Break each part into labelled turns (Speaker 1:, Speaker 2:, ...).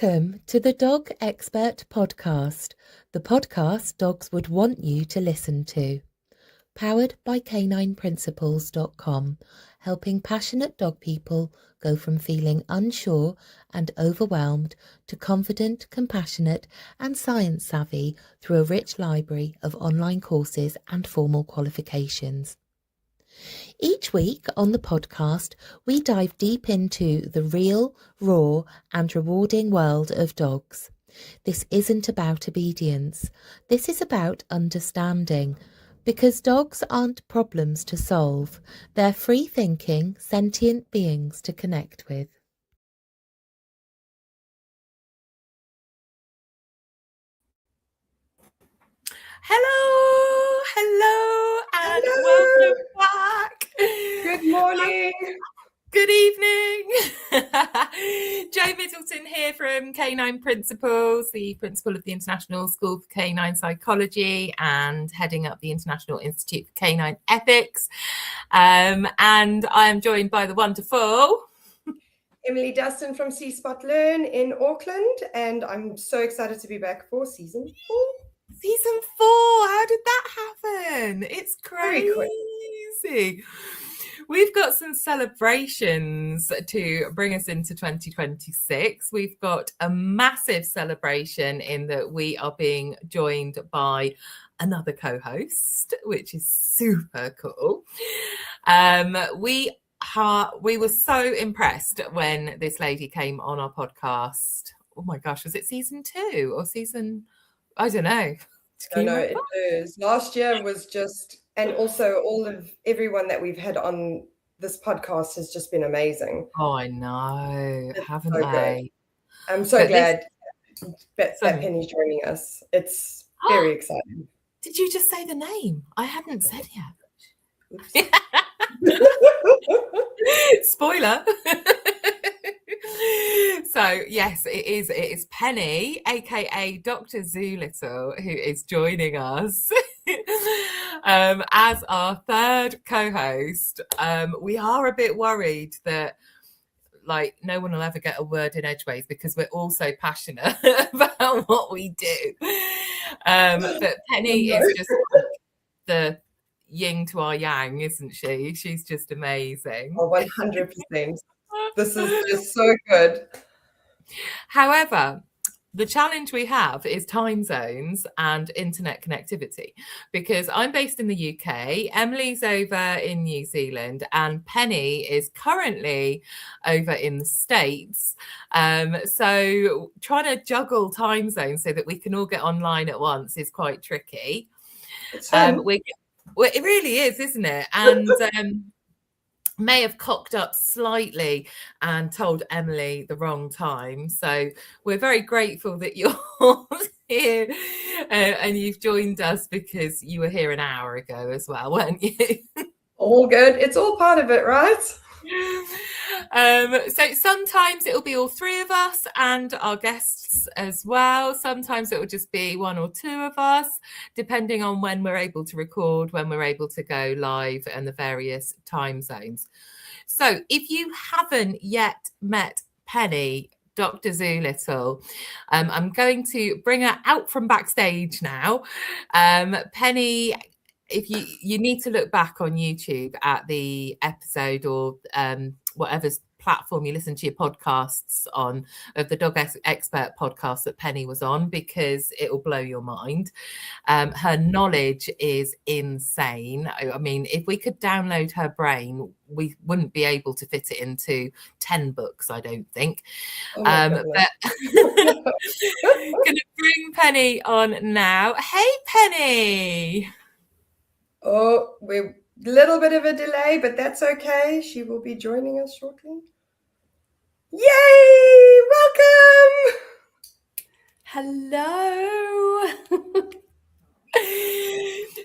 Speaker 1: Welcome to the Dog Expert Podcast, the podcast dogs would want you to listen to. Powered by canineprinciples.com, helping passionate dog people go from feeling unsure and overwhelmed to confident, compassionate and science savvy through a rich library of online courses and formal qualifications. Each week on the podcast, we dive deep into the real, raw and rewarding world of dogs. This isn't about obedience. This is about understanding. Because dogs aren't problems to solve. They're free-thinking, sentient beings to connect with.
Speaker 2: Hello, and welcome back.
Speaker 3: Good morning.
Speaker 2: Good evening. Jo Middleton here from Canine Principles, the principal of the International School for Canine Psychology and heading up the International Institute for Canine Ethics. And I am joined by the wonderful
Speaker 3: Emily Dustan from See Spot Learn in Auckland, and I'm so excited to be back for season 4.
Speaker 2: Season 4, how did that happen? It's crazy. We've got some celebrations to bring us into 2026. We've got a massive celebration in that we are being joined by another co-host, which is super cool. We were so impressed when this lady came on our podcast. Oh my gosh, was it season 2 or season... I don't know.
Speaker 3: No, it is. Last year was just, and also everyone that we've had on this podcast has just been amazing.
Speaker 2: Oh, I know, haven't they?
Speaker 3: Great. I'm so glad that Penny's joining us. It's very exciting.
Speaker 2: Did you just say the name? I hadn't said yet. Spoiler. So yes, it is Penny, aka Dr Zoolittle, who is joining us as our third co-host. We are a bit worried that no one will ever get a word in edgeways because we're all so passionate about what we do. But Penny is just the yin to our yang, isn't she? She's just amazing.
Speaker 3: Oh, 100%. This is just so good.
Speaker 2: However, the challenge we have is time zones and internet connectivity, because I'm based in the UK, Emily's over in New Zealand, and Penny is currently over in the States. So trying to juggle time zones so that we can all get online at once is quite tricky. It really is, isn't it? And may have cocked up slightly and told Emily the wrong time. So we're very grateful that you're here and you've joined us, because you were here an hour ago as well, weren't you?
Speaker 3: All good. It's all part of it, right?
Speaker 2: So sometimes it'll be all three of us and our guests as well. Sometimes it will just be one or two of us, depending on when we're able to record, when we're able to go live, and the various time zones. So if you haven't yet met Penny, Dr Zoolittle, I'm going to bring her out from backstage now. Penny, if you need to look back on YouTube at the episode or whatever platform you listen to your podcasts on, of the Dog Expert podcast that Penny was on, because it will blow your mind. Her knowledge is insane. I mean, if we could download her brain, we wouldn't be able to fit it into 10 books, I don't think. But gonna bring Penny on now. Hey, Penny.
Speaker 3: Oh, we're a little bit of a delay, but that's okay. She will be joining us shortly. Yay! Welcome!
Speaker 2: Hello.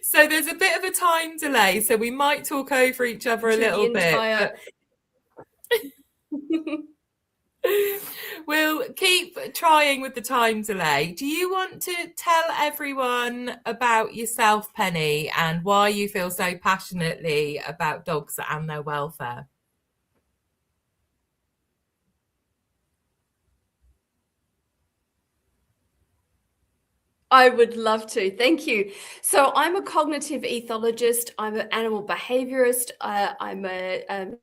Speaker 2: So there's a bit of a time delay, so we might talk over each other a little bit. We'll keep trying with the time delay. Do you want to tell everyone about yourself, Penny, and why you feel so passionately about dogs and their welfare?
Speaker 4: I would love to. Thank you. So I'm a cognitive ethologist. I'm an animal behaviorist. I'm a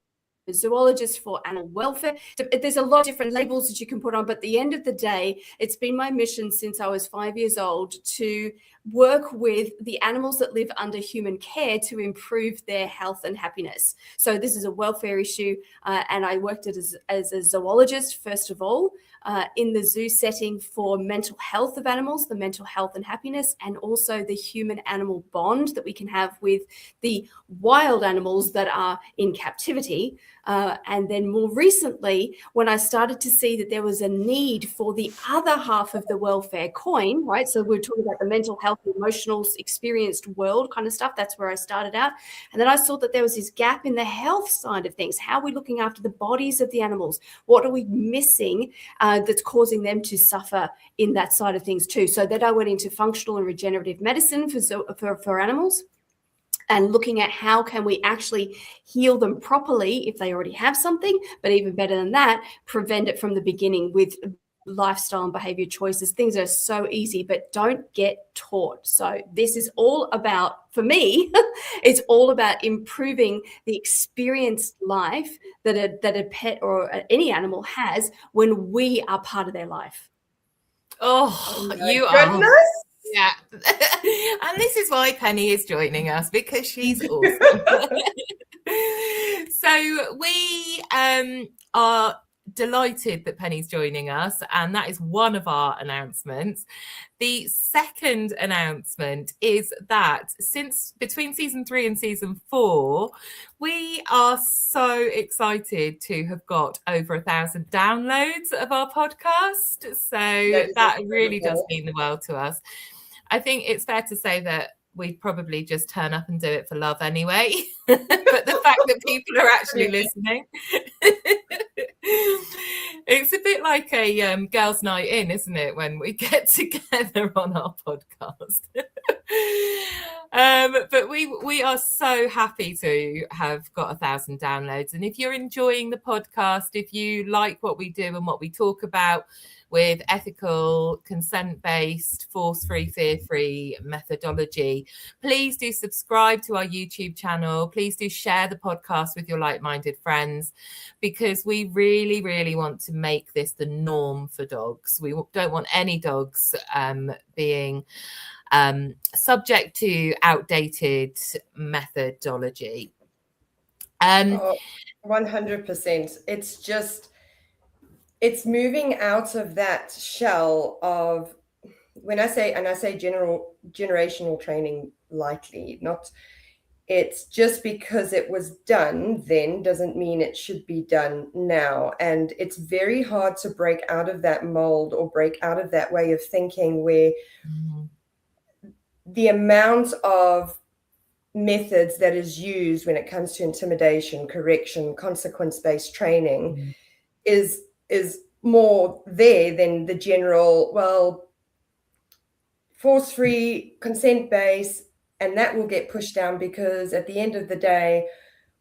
Speaker 4: zoologist for animal welfare. There's a lot of different labels that you can put on, but at the end of the day, it's been my mission since I was 5 years old to work with the animals that live under human care to improve their health and happiness. So this is a welfare issue, and I worked as a zoologist, first of all, in the zoo setting for mental health of animals, the mental health and happiness, and also the human-animal bond that we can have with the wild animals that are in captivity. And then more recently, when I started to see that there was a need for the other half of the welfare coin, right? So we're talking about the mental health, emotional, experienced world kind of stuff. That's where I started out. And then I saw that there was this gap in the health side of things. How are we looking after the bodies of the animals? What are we missing that's causing them to suffer in that side of things too? So then I went into functional and regenerative medicine for animals, and looking at how can we actually heal them properly if they already have something, but even better than that, prevent it from the beginning with lifestyle and behavior choices. Things are so easy, but don't get taught. So this is all about, for me, it's all about improving the experienced life that a pet or any animal has when we are part of their life.
Speaker 2: Oh, you
Speaker 3: Goodness.
Speaker 2: are. Yeah. And this is why Penny is joining us, because she's awesome. So we are delighted that Penny's joining us, and that is one of our announcements. The second announcement is that since between season 3 and season 4, we are so excited to have got over 1,000 downloads of our podcast. So that really does mean the world to us. I think it's fair to say that we'd probably just turn up and do it for love anyway. But the fact that people are actually listening, it's a bit like a girls' night in, isn't it, when we get together on our podcast. But we are so happy to have got 1,000 downloads. And if you're enjoying the podcast, if you like what we do and what we talk about with ethical, consent-based, force-free, fear-free methodology, please do subscribe to our YouTube channel. Please do share the podcast with your like-minded friends, because we really, really want to make this the norm for dogs. We don't want any dogs being subject to outdated methodology.
Speaker 3: 100%. It's just, it's moving out of that shell of, when I say generational training lightly, not, it's just because it was done then doesn't mean it should be done now. And it's very hard to break out of that mold or break out of that way of thinking where the amount of methods that is used when it comes to intimidation, correction, consequence-based training is more there than the general, well, force-free, consent-based, and that will get pushed down, because at the end of the day,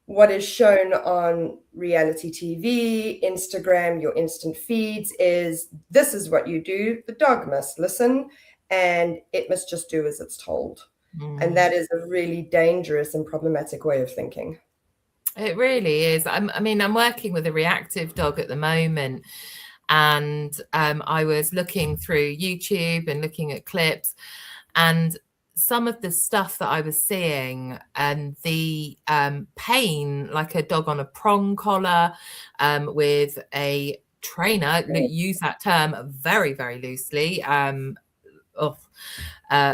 Speaker 3: what is shown on reality TV, Instagram, your instant feeds is, this is what you do. The dog must listen, and it must just do as it's told. And that is a really dangerous and problematic way of thinking.
Speaker 2: It really is. I'm working with a reactive dog at the moment, and I was looking through YouTube and looking at clips, and some of the stuff that I was seeing, and the pain, like a dog on a prong collar with a trainer, use that term very, very loosely,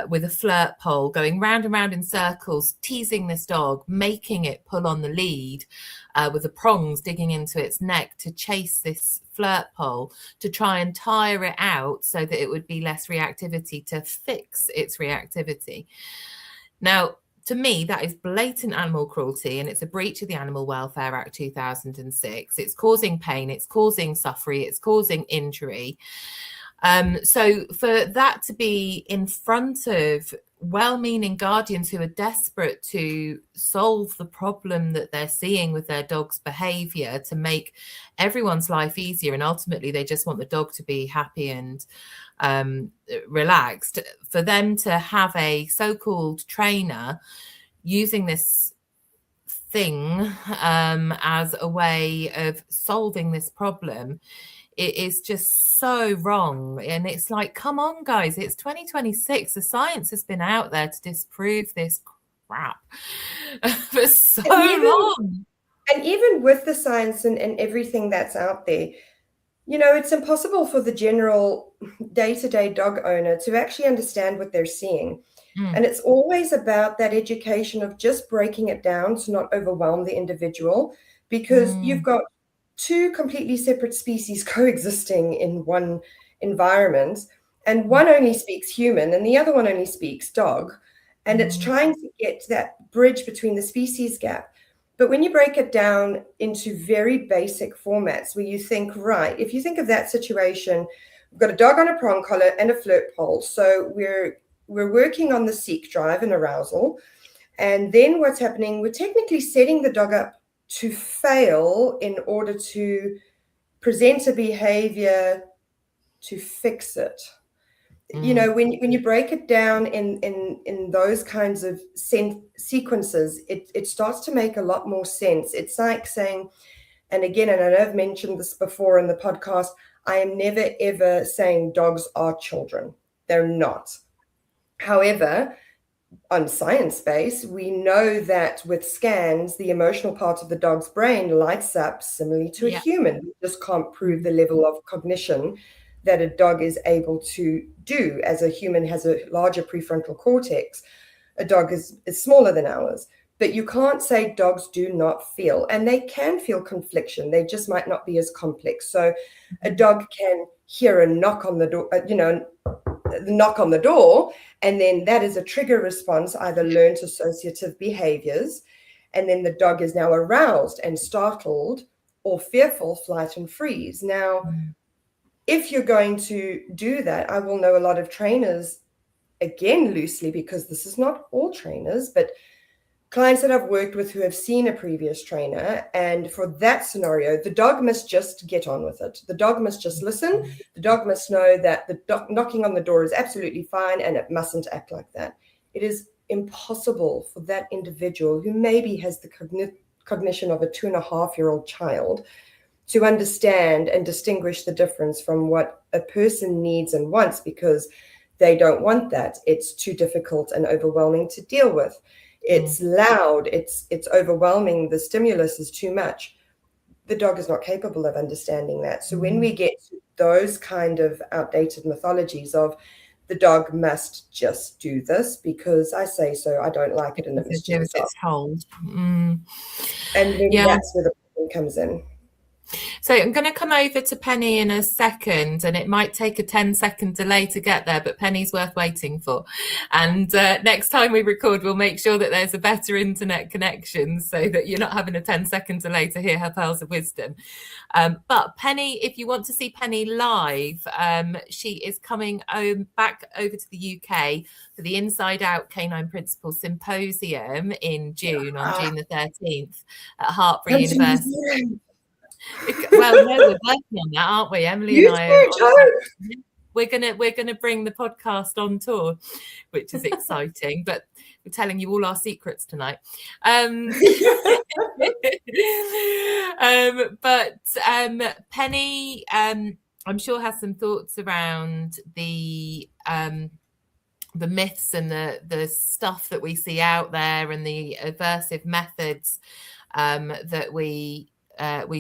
Speaker 2: with a flirt pole, going round and round in circles, teasing this dog, making it pull on the lead with the prongs digging into its neck to chase this flirt pole, to try and tire it out so that it would be less reactivity, to fix its reactivity. Now, to me, that is blatant animal cruelty, and it's a breach of the Animal Welfare Act 2006. It's causing pain, it's causing suffering, it's causing injury. So for that to be in front of well-meaning guardians who are desperate to solve the problem that they're seeing with their dog's behavior to make everyone's life easier, and ultimately they just want the dog to be happy and relaxed, for them to have a so-called trainer using this thing as a way of solving this problem, it is just so wrong. And it's like, come on, guys, it's 2026. The science has been out there to disprove this crap for so long.
Speaker 3: And even with the science and everything that's out there, you know, it's impossible for the general day-to-day dog owner to actually understand what they're seeing. And it's always about that education of just breaking it down to not overwhelm the individual, because you've got two completely separate species coexisting in one environment, and one only speaks human and the other one only speaks dog. And it's trying to get that bridge between the species gap. But when you break it down into very basic formats where you think, right, if you think of that situation, we've got a dog on a prong collar and a flirt pole. So we're working on the seek, drive, and arousal. And then what's happening, we're technically setting the dog up to fail in order to present a behavior to fix it. You know, when you break it down in those kinds of sequences, it starts to make a lot more sense. It's like saying, and again, and I know I've mentioned this before in the podcast, I am never, ever saying dogs are children. They're not. However, on science base, we know that with scans, the emotional part of the dog's brain lights up similarly to a human. We just can't prove the level of cognition that a dog is able to do. As a human has a larger prefrontal cortex, a dog is smaller than ours. But you can't say dogs do not feel, and they can feel confliction. They just might not be as complex. So a dog can hear a knock on the door, knock on the door, and then that is a trigger response, either learned associative behaviors, and then the dog is now aroused and startled or fearful, flight and freeze. Now, if you're going to do that, I will know a lot of trainers, again, loosely, because this is not all trainers, but clients that I've worked with who have seen a previous trainer, and for that scenario, the dog must just get on with it. The dog must just listen. The dog must know that the knocking on the door is absolutely fine, and it mustn't act like that. It is impossible for that individual who maybe has the cognition of a 2.5-year-old child to understand and distinguish the difference from what a person needs and wants, because they don't want that. It's too difficult and overwhelming to deal with. It's loud, it's overwhelming, the stimulus is too much. The dog is not capable of understanding that. So when we get to those kind of outdated mythologies of the dog must just do this because I say so, I don't like it, and it must do as
Speaker 2: it's told.
Speaker 3: And then that's where the problem comes in.
Speaker 2: So I'm going to come over to Penny in a second, and it might take a 10-second delay to get there, but Penny's worth waiting for. And next time we record, we'll make sure that there's a better internet connection so that you're not having a 10-second delay to hear her pearls of wisdom. But Penny, if you want to see Penny live, she is coming back over to the UK for the Inside Out Canine Principles Symposium in June, on June the 13th at Hartbury University. Well, no, we're working on that, aren't we, Emily and I? We're gonna bring the podcast on tour, which is exciting. But we're telling you all our secrets tonight. But Penny, I'm sure has some thoughts around the myths and the stuff that we see out there, and the aversive methods that we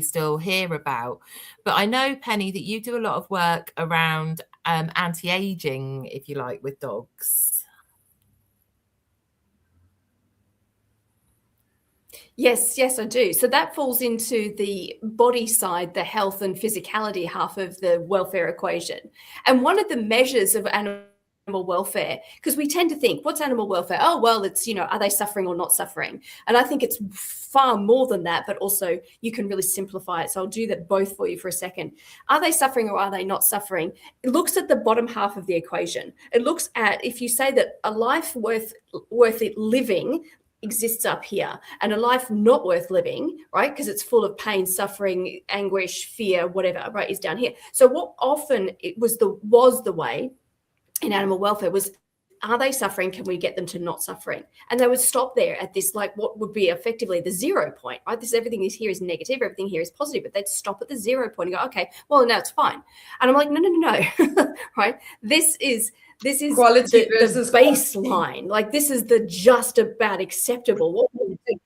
Speaker 2: still hear about. But I know, Penny, that you do a lot of work around anti-aging, if you like, with dogs.
Speaker 4: Yes, I do. So that falls into the body side, the health and physicality half of the welfare equation. And one of the measures of animal welfare, because we tend to think, what's animal welfare? Oh, well, it's, are they suffering or not suffering? And I think it's far more than that, but also you can really simplify it. So I'll do that both for you for a second. Are they suffering or are they not suffering? It looks at the bottom half of the equation. It looks at, if you say that a life worth it living exists up here, and a life not worth living, right, because it's full of pain, suffering, anguish, fear, whatever, right, is down here. So what often it was the way in animal welfare was, are they suffering? Can we get them to not suffering? And they would stop there at this, like what would be effectively the 0 point, right? This, everything is here is negative, everything here is positive, but they'd stop at the 0 point and go, okay, well, now it's fine. And I'm like, no, right? This is
Speaker 3: quality
Speaker 4: the
Speaker 3: versus
Speaker 4: baseline. Like, this is the just about acceptable. What we do.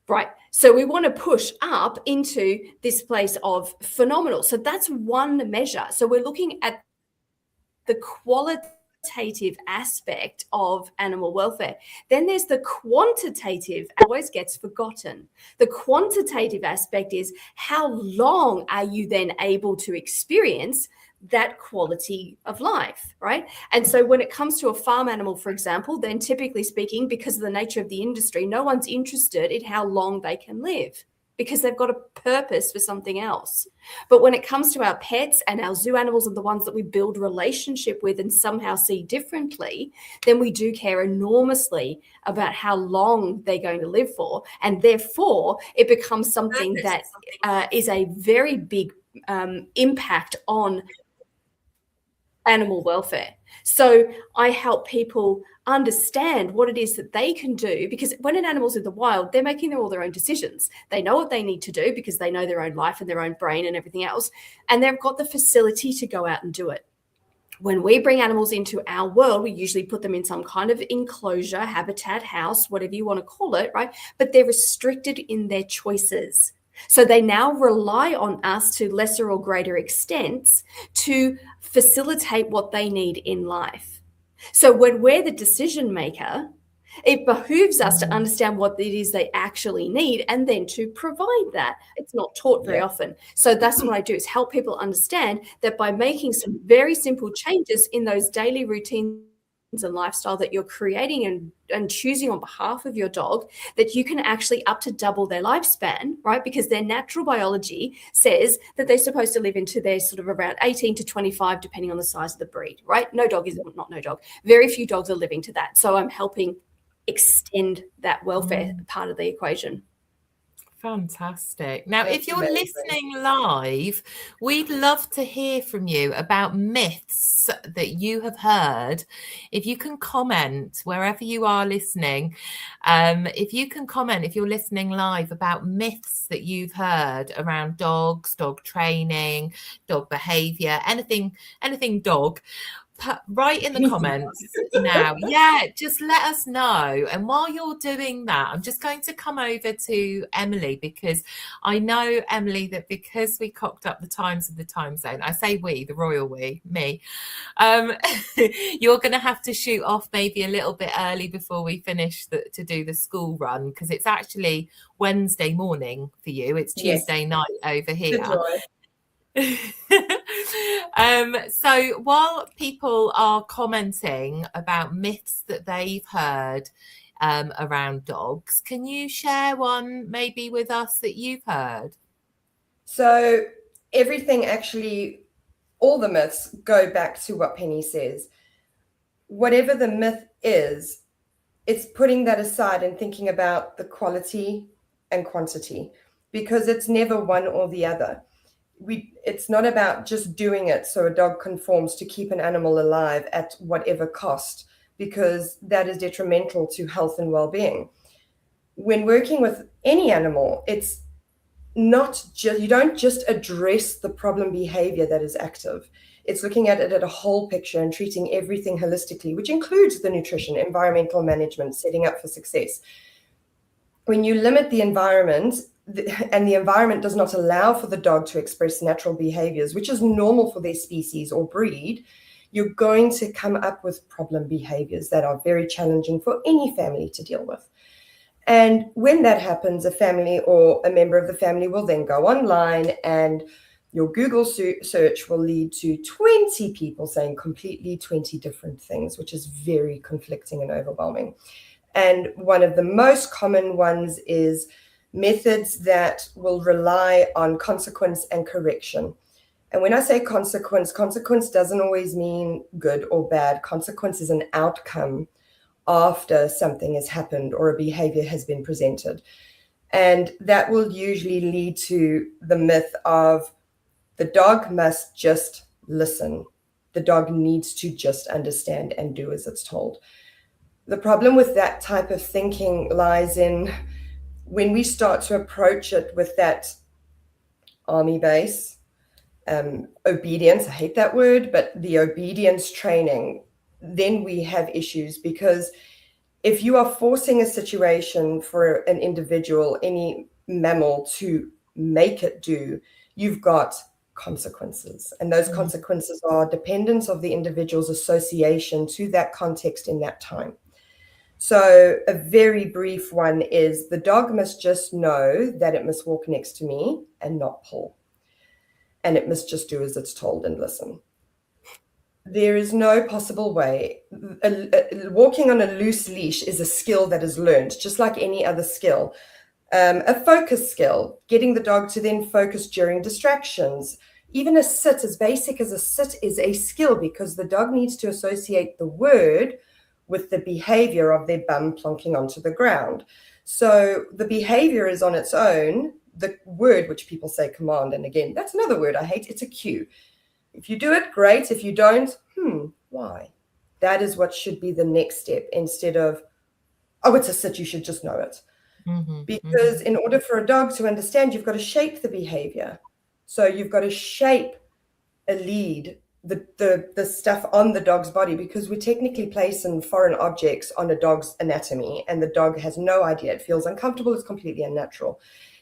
Speaker 4: Right. So we want to push up into this place of phenomenal. So that's one measure. So we're looking at the qualitative aspect of animal welfare. Then there's the quantitative, always gets forgotten. The quantitative aspect is, how long are you then able to experience that quality of life, right? And so when it comes to a farm animal, for example, then typically speaking, because of the nature of the industry, no one's interested in how long they can live, because they've got a purpose for something else. But when it comes to our pets and our zoo animals and the ones that we build relationship with and somehow see differently, then we do care enormously about how long they're going to live for. And therefore, it becomes something that is a very big impact on animal welfare. So I help people understand what it is that they can do, because when an animal's in the wild, they're making all their own decisions. They know what they need to do because they know their own life and their own brain and everything else, and they've got the facility to go out and do it. When we bring animals into our world, we usually put them in some kind of enclosure, habitat, house, whatever you want to call it, right? But they're restricted in their choices. So they now rely on us to lesser or greater extents to facilitate what they need in life. So when we're the decision maker, it behooves us to understand what it is they actually need and then to provide that. It's not taught very often. So that's what I do, is help people understand that by making some very simple changes in those daily routines and lifestyle that you're creating and choosing on behalf of your dog, that you can actually up to double their lifespan, right? Because their natural biology says that they're supposed to live into their sort of around 18 to 25, depending on the size of the breed, right? No dog. Very few dogs are living to that. So I'm helping extend that welfare part of the equation.
Speaker 2: Fantastic. Now,
Speaker 3: That's
Speaker 2: if you're
Speaker 3: amazing.
Speaker 2: listening live, we'd love to hear from you about myths that you have heard. If you can comment wherever you are listening, if you can comment, if you're listening live, about myths that you've heard around dogs, dog training, dog behavior, anything dog, write in the comments now. Yeah, just let us know. And while you're doing that, I'm just going to come over to Emily, because I know, Emily, that because we cocked up the times of the time zone, I say we, the royal we, me, you're going to have to shoot off maybe a little bit early before we finish to do the school run, because it's actually Wednesday morning for you. It's Tuesday night over here. So while people are commenting about myths that they've heard around dogs, can you share one maybe with us that you've heard?
Speaker 3: So everything, actually, all the myths go back to what Penny says. Whatever the myth is, it's putting that aside and thinking about the quality and quantity, because it's never one or the other. It's not about just doing it so a dog conforms to keep an animal alive at whatever cost, because that is detrimental to health and well-being. When working with any animal, it's not just, you don't just address the problem behavior that is active. It's looking at it at a whole picture and treating everything holistically, which includes the nutrition, environmental management, setting up for success. When you limit the environment, and the environment does not allow for the dog to express natural behaviors, which is normal for their species or breed, you're going to come up with problem behaviors that are very challenging for any family to deal with. And when that happens, a family or a member of the family will then go online and your Google search will lead to 20 people saying completely 20 different things, which is very conflicting and overwhelming. And one of the most common ones is methods that will rely on consequence and correction. And when I say consequence doesn't always mean good or bad. Consequence is an outcome after something has happened or a behavior has been presented. And that will usually lead to the myth of the dog must just listen. The dog needs to just understand and do as it's told. The problem with that type of thinking lies in when we start to approach it with that army base, obedience, I hate that word, but the obedience training, then we have issues, because if you are forcing a situation for an individual, any mammal, to make it do, you've got consequences. And those consequences are dependent of the individual's association to that context in that time. So a very brief one is the dog must just know that it must walk next to me and not pull. And it must just do as it's told and listen. There is no possible way. Walking on a loose leash is a skill that is learned, just like any other skill. A focus skill, getting the dog to then focus during distractions. Even a sit, as basic as a sit, is a skill, because the dog needs to associate the word with the behavior of their bum plonking onto the ground. So the behavior is on its own. The word, which people say command, and again, that's another word I hate, it's a cue. If you do it, great. If you don't, why? That is what should be the next step, instead of, oh, it's a sit, you should just know it. Because in order for a dog to understand, you've got to shape the behavior. So you've got to shape a lead, the stuff on the dog's body, because we're technically placing foreign objects on a dog's anatomy, and the dog has no idea. It feels uncomfortable. It's completely unnatural.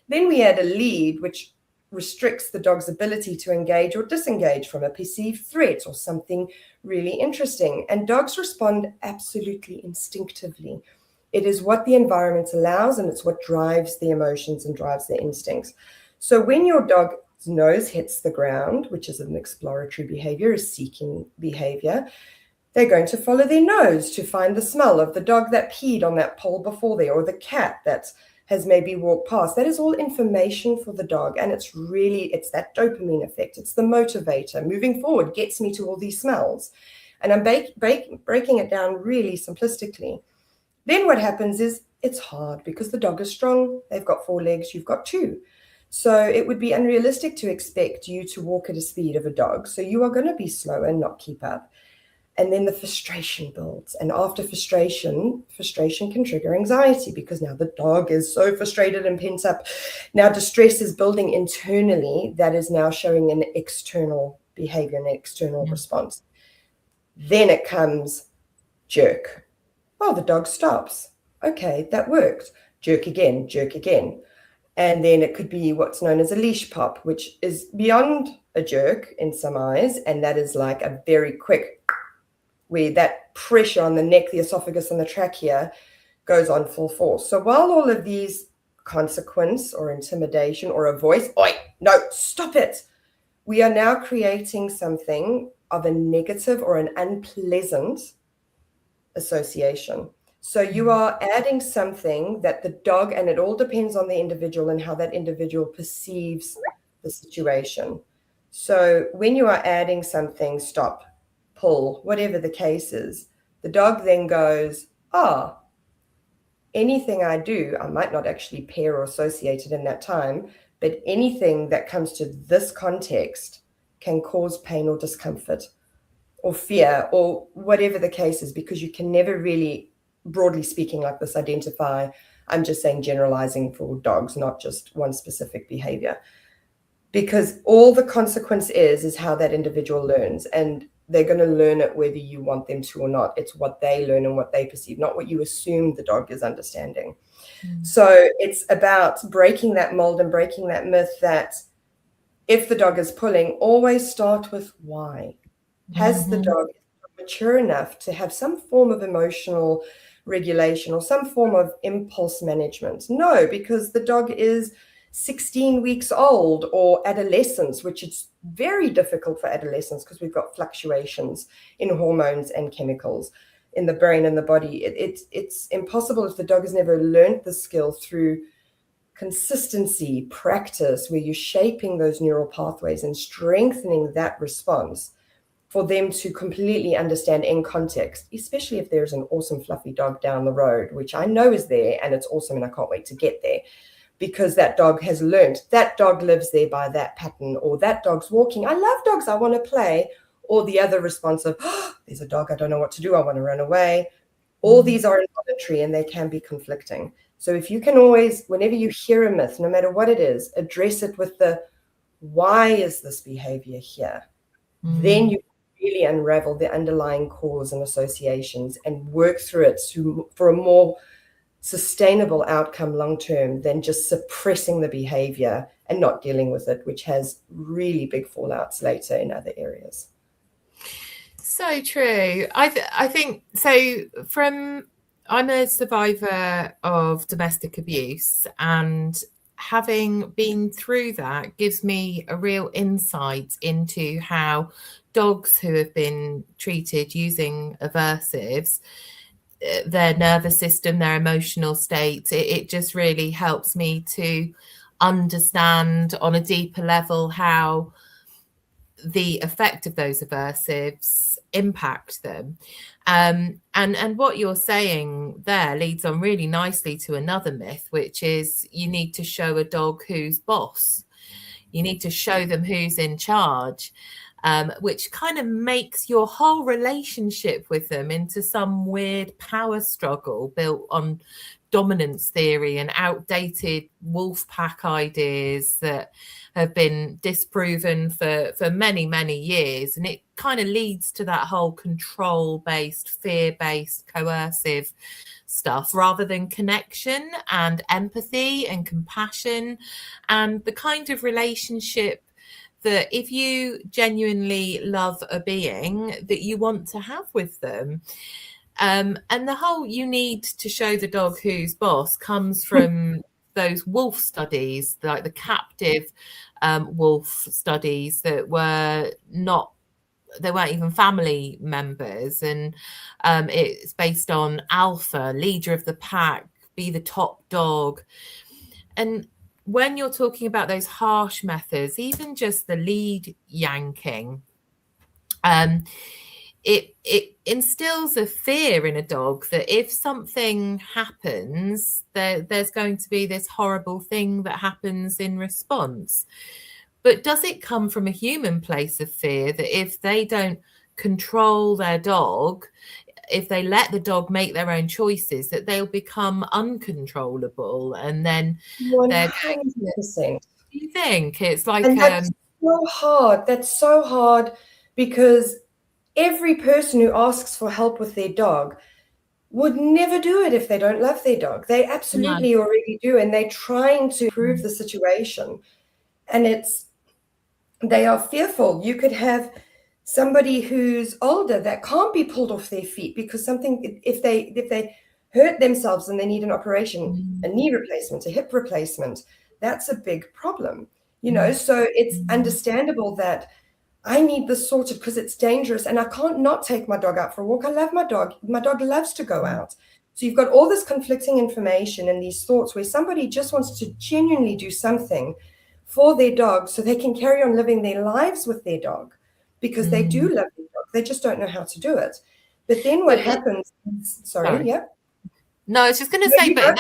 Speaker 3: Then we add a lead, which restricts the dog's ability to engage or disengage from a perceived threat or something really interesting. And dogs respond absolutely instinctively. It is what the environment allows, and it's what drives the emotions and drives their instincts. So when your dog's nose hits the ground, which is an exploratory behavior, a seeking behavior, they're going to follow their nose to find the smell of the dog that peed on that pole before there, or the cat that has maybe walked past. That is all information for the dog. And it's that dopamine effect. It's the motivator. Moving forward gets me to all these smells. And I'm breaking it down really simplistically. Then what happens is it's hard, because the dog is strong. They've got 4 legs, you've got 2. So it would be unrealistic to expect you to walk at a speed of a dog. So you are going to be slow and not keep up. And then the frustration builds. And after frustration can trigger anxiety, because now the dog is so frustrated and pent up. Now distress is building internally, that is now showing an external behavior, an external response. Then it comes jerk. Oh, the dog stops. Okay, that worked. Jerk again, jerk again. And then it could be what's known as a leash pop, which is beyond a jerk in some eyes. And that is like a very quick, where that pressure on the neck, the esophagus, and the trachea goes on full force. So while all of these consequence or intimidation or a voice, oi, no, stop it, we are now creating something of a negative or an unpleasant association. So you are adding something that the dog, and it all depends on the individual and how that individual perceives the situation. So when you are adding something, stop, pull, whatever the case is, the dog then goes, anything I do, I might not actually pair or associate it in that time, but anything that comes to this context can cause pain or discomfort or fear or whatever the case is, because you can never really, broadly speaking like this, identify. I'm just saying generalizing for dogs, not just one specific behavior, because all the consequence is how that individual learns, and they're going to learn it whether you want them to or not. It's what they learn and what they perceive, not what you assume the dog is understanding. So it's about breaking that mold and breaking that myth that if the dog is pulling, always start with why. Has the dog mature enough to have some form of emotional regulation or some form of impulse management? No, because the dog is 16 weeks old, or adolescence, which is very difficult for adolescents because we've got fluctuations in hormones and chemicals in the brain and the body. It's impossible if the dog has never learned the skill through consistency, practice, where you're shaping those neural pathways and strengthening that response, for them to completely understand in context, especially if there's an awesome fluffy dog down the road, which I know is there and it's awesome and I can't wait to get there, because that dog has learned, that dog lives there by that pattern, or that dog's walking, I love dogs, I want to play, or the other response of, oh, there's a dog, I don't know what to do, I want to run away. All these are involuntary and they can be conflicting. So if you can always, whenever you hear a myth, no matter what it is, address it with the, why is this behavior here? Then you really unravel the underlying cause and associations and work through it for a more sustainable outcome long term than just suppressing the behavior and not dealing with it, which has really big fallouts later in other areas.
Speaker 2: So true. I think so. I'm a survivor of domestic abuse, and having been through that gives me a real insight into how dogs who have been treated using aversives, their nervous system, their emotional state, it just really helps me to understand on a deeper level how the effect of those aversives impact them. And what you're saying there leads on really nicely to another myth, which is you need to show a dog who's boss. You need to show them who's in charge, which kind of makes your whole relationship with them into some weird power struggle built on dominance theory and outdated wolf pack ideas that have been disproven for many, many years. And it kind of leads to that whole control-based, fear-based, coercive stuff rather than connection and empathy and compassion and the kind of relationship that if you genuinely love a being that you want to have with them. And the whole you need to show the dog who's boss comes from those wolf studies, like the captive wolf studies that weren't even family members. And it's based on alpha, leader of the pack, be the top dog. And when you're talking about those harsh methods, even just the lead yanking, it instills a fear in a dog that if something happens, there's going to be this horrible thing that happens in response. But does it come from a human place of fear that if they don't control their dog, if they let the dog make their own choices, that they'll become uncontrollable and then
Speaker 3: 100%.
Speaker 2: Do you think it's like
Speaker 3: that's so hard? That's so hard because every person who asks for help with their dog would never do it if they don't love their dog. They absolutely already do, and they're trying to improve the situation. And they are fearful. You could have somebody who's older that can't be pulled off their feet because something, if they hurt themselves and they need an operation, a knee replacement, a hip replacement, that's a big problem, so it's understandable that I need this sorted because it's dangerous and I can't not take my dog out for a walk. I love my dog. My dog loves to go out. So you've got all this conflicting information and these thoughts where somebody just wants to genuinely do something for their dog so they can carry on living their lives with their dog because they do love their dog. They just don't know how to do it. But then what happens is, sorry.
Speaker 2: No, I was just going to say, but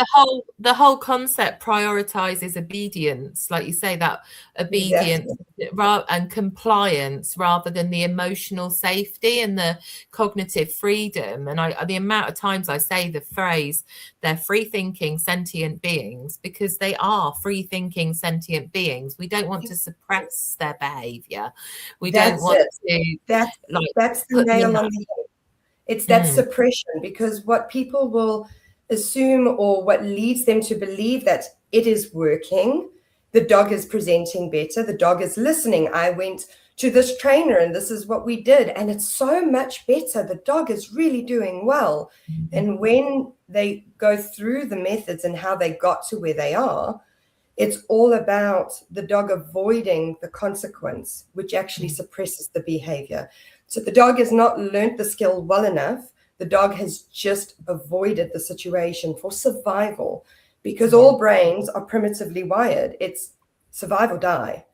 Speaker 2: the whole concept prioritizes obedience, like you say, that obedience and compliance rather than the emotional safety and the cognitive freedom. And the amount of times I say the phrase, they're free-thinking sentient beings, because they are free-thinking sentient beings. We don't want to suppress their behavior. We don't want to.
Speaker 3: That's the nail on the head. It's that suppression, because what people will assume, or what leads them to believe that it is working, the dog is presenting better, the dog is listening, I went to this trainer and this is what we did and it's so much better, the dog is really doing well. And when they go through the methods and how they got to where they are, It's all about the dog avoiding the consequence, which actually suppresses the behavior. So the dog has not learned the skill well enough. The dog has just avoided the situation for survival, because all brains are primitively wired. It's survive or die.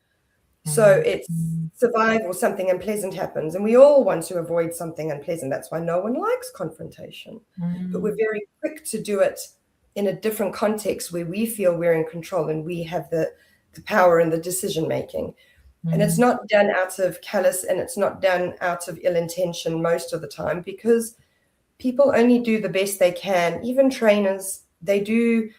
Speaker 3: So it's survive or something unpleasant happens. And we all want to avoid something unpleasant. That's why no one likes confrontation. But we're very quick to do it in a different context where we feel we're in control and we have the power and the decision making. And it's not done out of callous, and it's not done out of ill intention most of the time, because people only do the best they can. Even trainers, they do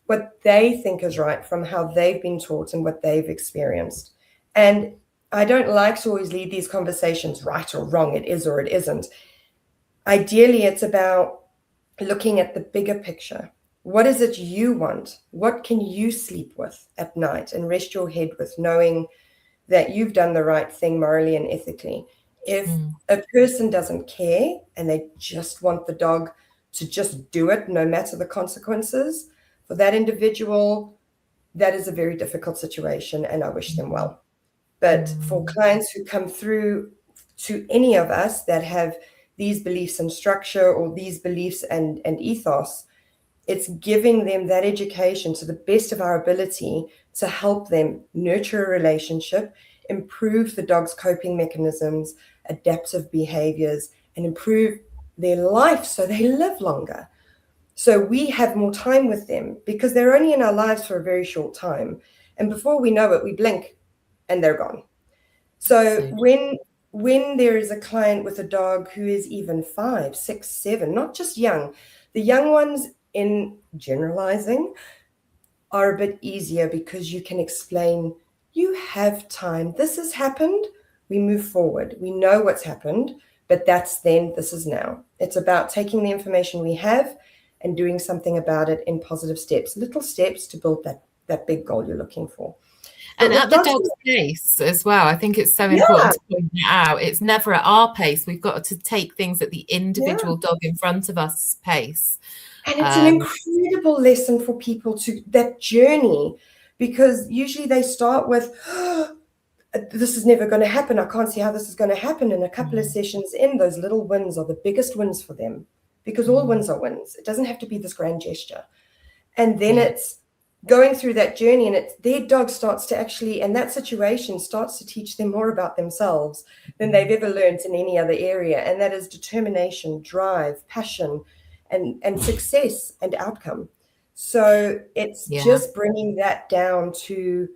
Speaker 3: what they think is right from how they've been taught and what they've experienced. And I don't like to always lead these conversations right or wrong. It is or it isn't. Ideally, it's about looking at the bigger picture. What is it you want? What can you sleep with at night and rest your head with, knowing that you've done the right thing morally and ethically? If a person doesn't care and they just want the dog to just do it no matter the consequences, for that individual, that is a very difficult situation, and I wish them well. But for clients who come through to any of us that have these beliefs and structure, or these beliefs and ethos, it's giving them that education to the best of our ability to help them nurture a relationship, improve the dog's coping mechanisms, adaptive behaviors, and improve their life so they live longer. So we have more time with them, because they're only in our lives for a very short time. And before we know it, we blink and they're gone. So when there is a client with a dog who is even 5, 6, 7, not just young, the young ones, in generalizing, are a bit easier, because you can explain, you have time, this has happened, we move forward, we know what's happened, but that's then, this is now. It's about taking the information we have and doing something about it in positive steps, little steps to build that big goal you're looking for.
Speaker 2: And at the dog's pace as well. I think it's so important to point that out. It's never at our pace. We've got to take things at the individual dog in front of us pace.
Speaker 3: And it's an incredible lesson for people to that journey, because usually they start with, oh, this is never going to happen. I can't see how this is going to happen. And a couple of sessions in, those little wins are the biggest wins for them, because all wins are wins. It doesn't have to be this grand gesture. And then it's going through that journey, and it's their dog starts to actually, and that situation starts to teach them more about themselves than they've ever learned in any other area. And that is determination, drive, passion, and success and outcome. So it's just bringing that down to,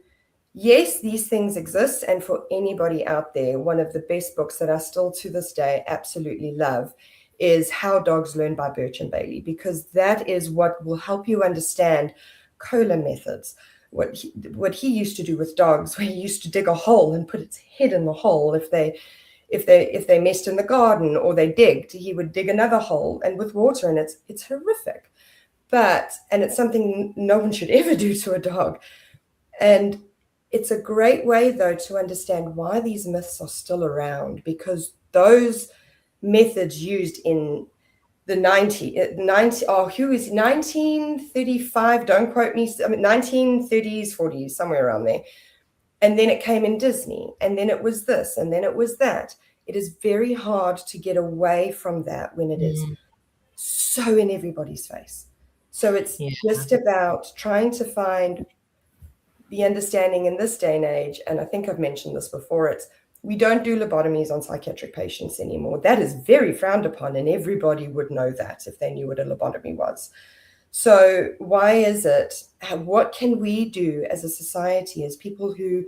Speaker 3: yes, these things exist. And for anybody out there, one of the best books that I still to this day absolutely love is How Dogs Learn by Birch and Bailey, because that is what will help you understand Kohler methods, what he used to do with dogs, where he used to dig a hole and put its head in the hole. If they messed in the garden or they digged, he would dig another hole, and with water, and it's horrific. And it's something no one should ever do to a dog. And it's a great way, though, to understand why these myths are still around, because those methods used in the 1935, don't quote me, 1930s, 40s, somewhere around there. And then it came in Disney, and then it was this, and then it was that. It is very hard to get away from that when it is so in everybody's face. So it's just about trying to find the understanding in this day and age. And I think I've mentioned this before. We don't do lobotomies on psychiatric patients anymore. That is very frowned upon, and everybody would know that if they knew what a lobotomy was. So why is it? What can we do as a society, as people who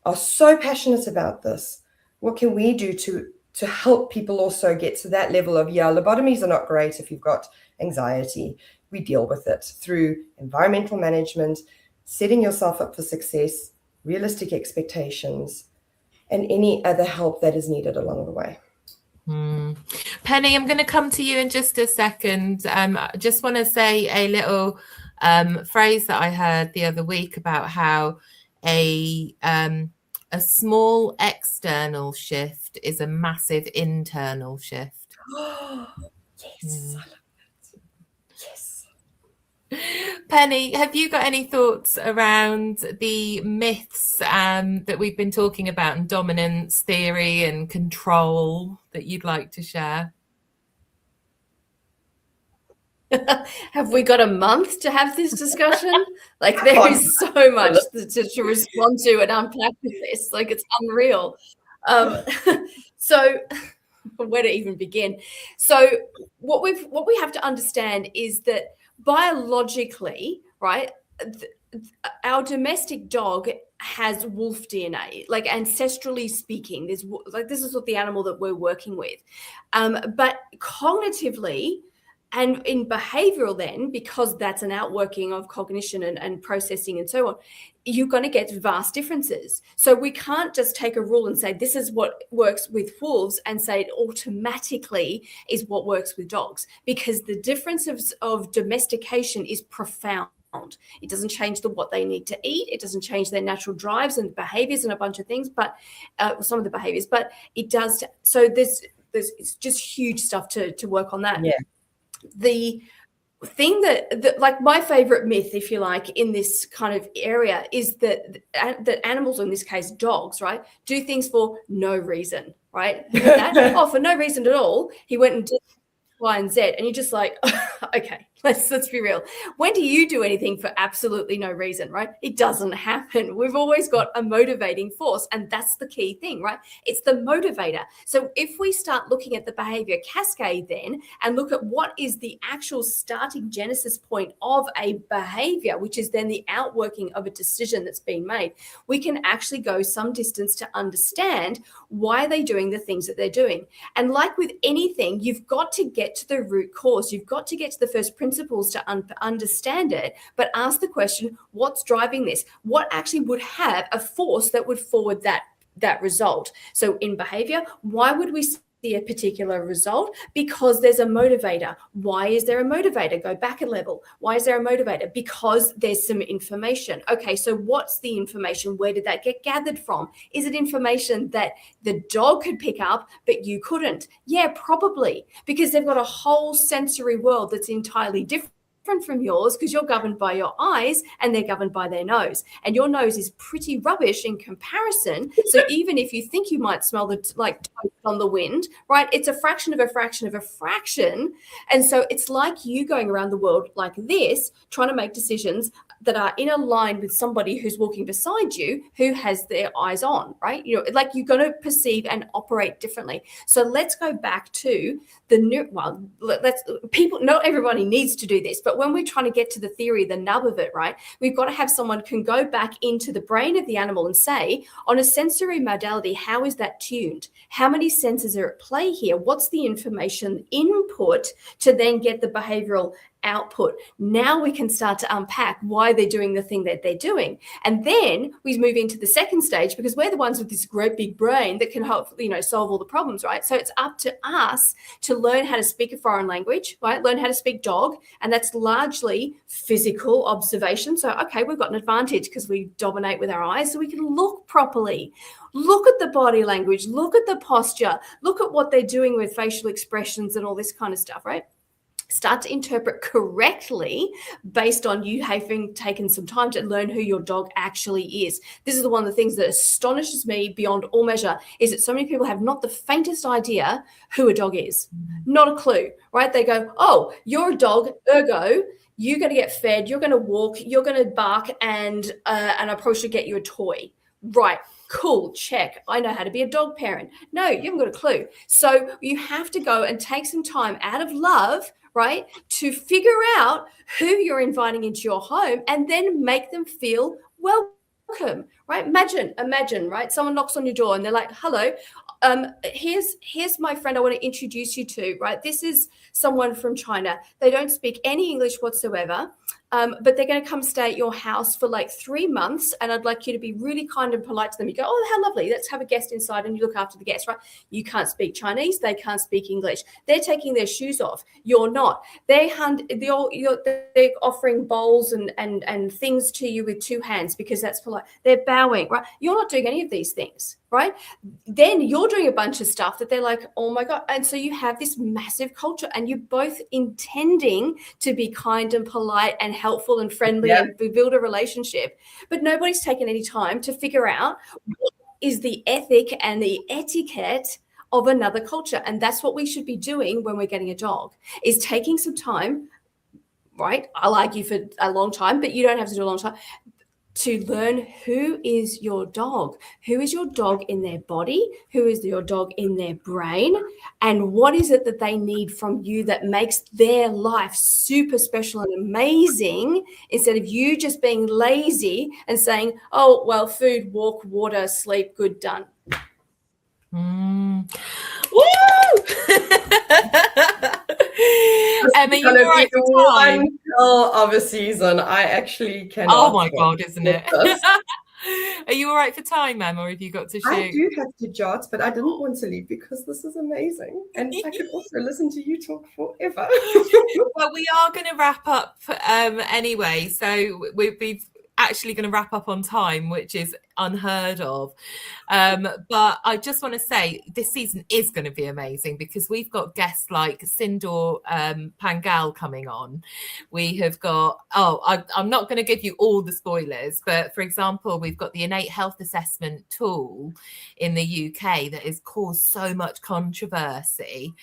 Speaker 3: are so passionate about this? What can we do to help people also get to that level of, lobotomies are not great if you've got anxiety. We deal with it through environmental management, setting yourself up for success, realistic expectations, and any other help that is needed along the way.
Speaker 2: Penny, I'm going to come to you in just a second. I just want to say a little phrase that I heard the other week about how a small external shift is a massive internal shift.
Speaker 3: Yes, I love that. Yes.
Speaker 2: Penny, have you got any thoughts around the myths that we've been talking about, and dominance theory and control, that you'd like to share?
Speaker 4: Have we got a month to have this discussion? Like, there is so much to respond to and unpack with this. Like, it's unreal. So where to even begin? So what we have to understand is that biologically, right, our domestic dog has wolf DNA, like ancestrally speaking. This is what the animal that we're working with. But cognitively, and in behavioral, then, because that's an outworking of cognition and processing and so on, you're going to get vast differences. So we can't just take a rule and say this is what works with wolves and say it automatically is what works with dogs, because the difference of domestication is profound. It doesn't change what they need to eat. It doesn't change their natural drives and behaviors and a bunch of things, but some of the behaviors, but it does. So there's it's just huge stuff to work on that.
Speaker 3: Yeah.
Speaker 4: The thing that like my favorite myth, if you like, in this kind of area is that animals, in this case dogs, right, do things for no reason, right? Oh, for no reason at all, he went and did Y and Z, and you're just like, okay, let's be real. When do you do anything for absolutely no reason, right? It doesn't happen. We've always got a motivating force, and that's the key thing, right? It's the motivator. So if we start looking at the behavior cascade then and look at what is the actual starting genesis point of a behavior, which is then the outworking of a decision that's been made, we can actually go some distance to understand why they're doing the things that they're doing. And like with anything, you've got to get to the root cause. You've got to get to the first principles to understand it, but ask the question, what's driving this? What actually would have a force that would forward that result? So in behavior, why would we see a particular result? Because there's a motivator. Why is there a motivator? Go back a level. Why is there a motivator? Because there's some information. Okay, so what's the information? Where did that get gathered from? Is it information that the dog could pick up but you couldn't? Yeah, probably, because they've got a whole sensory world that's entirely different from yours, because you're governed by your eyes and they're governed by their nose, and your nose is pretty rubbish in comparison. So even if you think you might smell the like toast on the wind, right, it's a fraction of a fraction of a fraction. And so it's like you going around the world like this, trying to make decisions that are in a line with somebody who's walking beside you who has their eyes on, right? You know, like you're going to perceive and operate differently. So let's go back to people, not everybody needs to do this, but when we're trying to get to the theory, the nub of it, right, we've got to have someone can go back into the brain of the animal and say, on a sensory modality, how is that tuned? How many senses are at play here? What's the information input to then get the behavioral output? Now we can start to unpack why they're doing the thing that they're doing. And then we move into the second stage, because we're the ones with this great big brain that can help, solve all the problems, right? So it's up to us to learn how to speak a foreign language, right? Learn how to speak dog. And that's largely physical observation. So, okay, we've got an advantage because we dominate with our eyes, so we can look properly. Look at the body language, look at the posture, look at what they're doing with facial expressions and all this kind of stuff, right? Start to interpret correctly based on you having taken some time to learn who your dog actually is. This is one of the things that astonishes me beyond all measure, is that so many people have not the faintest idea who a dog is. Not a clue, right? They go, oh, you're a dog, ergo, you're going to get fed, you're going to walk, you're going to bark, and I probably should get you a toy. Right. Cool, check. I know how to be a dog parent. No, you haven't got a clue. So you have to go and take some time out of love, right, to figure out who you're inviting into your home and then make them feel welcome, right? Imagine, right? Someone knocks on your door and they're like, hello, here's my friend I want to introduce you to, right? This is someone from China. They don't speak any English whatsoever, but they're going to come stay at your house for like 3 months, and I'd like you to be really kind and polite to them. You go, oh, how lovely. Let's have a guest inside, and you look after the guest, right? You can't speak Chinese. They can't speak English. They're taking their shoes off. You're not. They're offering bowls and things to you with 2 hands because that's polite. They're bowing, right? You're not doing any of these things. right? Then you're doing a bunch of stuff that they're like, oh my God. And so you have this massive culture, and you're both intending to be kind and polite and helpful and friendly and build a relationship. But nobody's taken any time to figure out what is the ethic and the etiquette of another culture. And that's what we should be doing when we're getting a dog, is taking some time, right? I'll argue for a long time, but you don't have to do a long time, to learn who is your dog, who is your dog in their body, who is your dog in their brain, and what is it that they need from you that makes their life super special and amazing, instead of you just being lazy and saying, oh, well, food, walk, water, sleep, good, done.
Speaker 2: Woo!
Speaker 3: Emma,
Speaker 2: you all right for time?
Speaker 3: One hell of a season. I actually cannot.
Speaker 2: Oh my God, isn't it? Are you all right for time, Emma, or have you got to shoot?
Speaker 3: I do have to jot, but I didn't want to leave because this is amazing. And I could also listen to you talk forever.
Speaker 2: Well, we are going to wrap up anyway. So we've actually going to wrap up on time, which is unheard of. But I just want to say this season is going to be amazing because we've got guests like Sindor Pangal coming on. We have got, I'm not going to give you all the spoilers, but for example, we've got the innate health assessment tool in the UK that has caused so much controversy.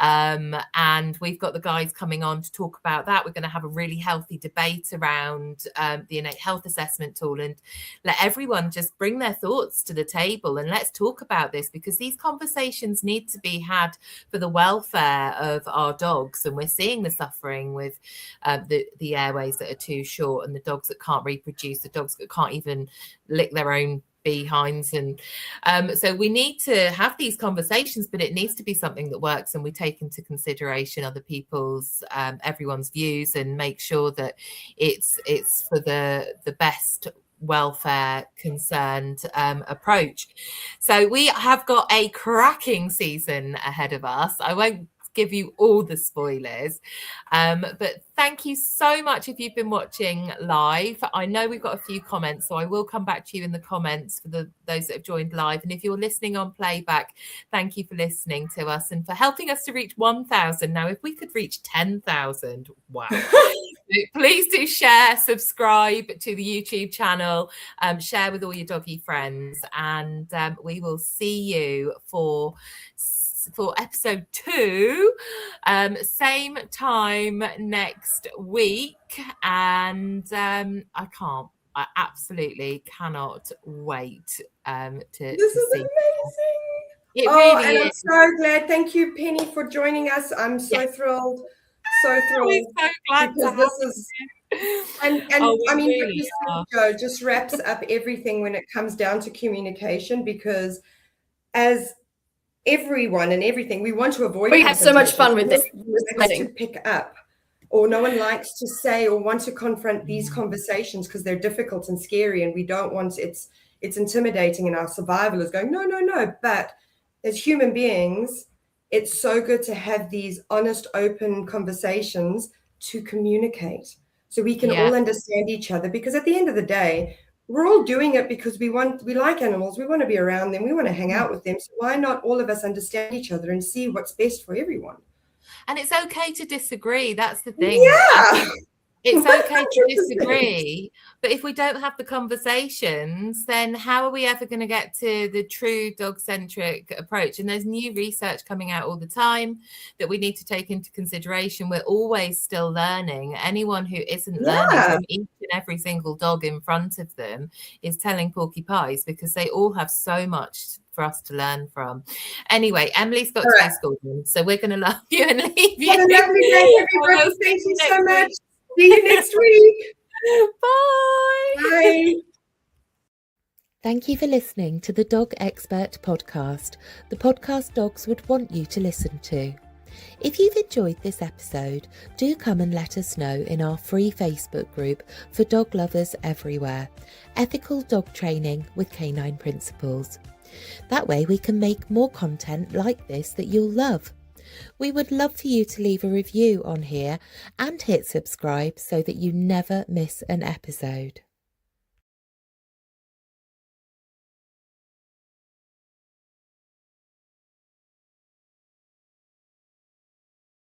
Speaker 2: And we've got the guys coming on to talk about that. We're going to have a really healthy debate around the innate health assessment tool and let everyone just bring their thoughts to the table and let's talk about this, because these conversations need to be had for the welfare of our dogs. And we're seeing the suffering with the airways that are too short, and the dogs that can't reproduce, the dogs that can't even lick their own behinds. And so we need to have these conversations, but it needs to be something that works, and we take into consideration other people's everyone's views and make sure that it's for the best welfare concerned approach. So we have got a cracking season ahead of us. I won't give you all the spoilers, but thank you so much if you've been watching live. I know we've got a few comments, so I will come back to you in the comments for those that have joined live. And if you're listening on playback, thank you for listening to us and for helping us to reach 1,000. Now, if we could reach 10,000, wow. Please do share, subscribe to the YouTube channel, share with all your doggy friends, and we will see you for episode 2, same time next week. And I absolutely cannot wait to
Speaker 3: this is
Speaker 2: see.
Speaker 3: amazing.
Speaker 2: It really
Speaker 3: and
Speaker 2: is.
Speaker 3: I'm so glad. Thank you, Penny, for joining us. I'm so thrilled. So thrilled.
Speaker 2: We're so glad to have
Speaker 3: this is and I mean,
Speaker 2: really
Speaker 3: what you said, Joe, just wraps up everything when it comes down to communication, because as everyone and everything, we want to avoid.
Speaker 4: We have so much fun with this.
Speaker 3: To pick up, or no one likes to say or want to confront these conversations because they're difficult and scary, and we don't want it's intimidating, and our survival is going no. But as human beings, it's so good to have these honest, open conversations to communicate, so we can all understand each other. Because at the end of the day, we're all doing it because we like animals, we want to be around them, we want to hang out with them. So why not all of us understand each other and see what's best for everyone?
Speaker 2: And it's okay to disagree. That's the thing.
Speaker 3: Yeah.
Speaker 2: It's okay to disagree, but if we don't have the conversations, then how are we ever going to get to the true dog-centric approach? And there's new research coming out all the time that we need to take into consideration. We're always still learning. Anyone who isn't learning from each and every single dog in front of them is telling porky pies, because they all have so much for us to learn from. Anyway, Emily's got to go school, so we're going to love you and leave you.
Speaker 3: Have a lovely day, everybody. Thank you so much. See you next week.
Speaker 2: Bye.
Speaker 3: Bye.
Speaker 1: Thank you for listening to the Dog Expert Podcast, the podcast dogs would want you to listen to. If you've enjoyed this episode, do come and let us know in our free Facebook group for dog lovers everywhere, Ethical Dog Training with Canine Principles. That way we can make more content like this that you'll love. We would love for you to leave a review on here and hit subscribe so that you never miss an episode.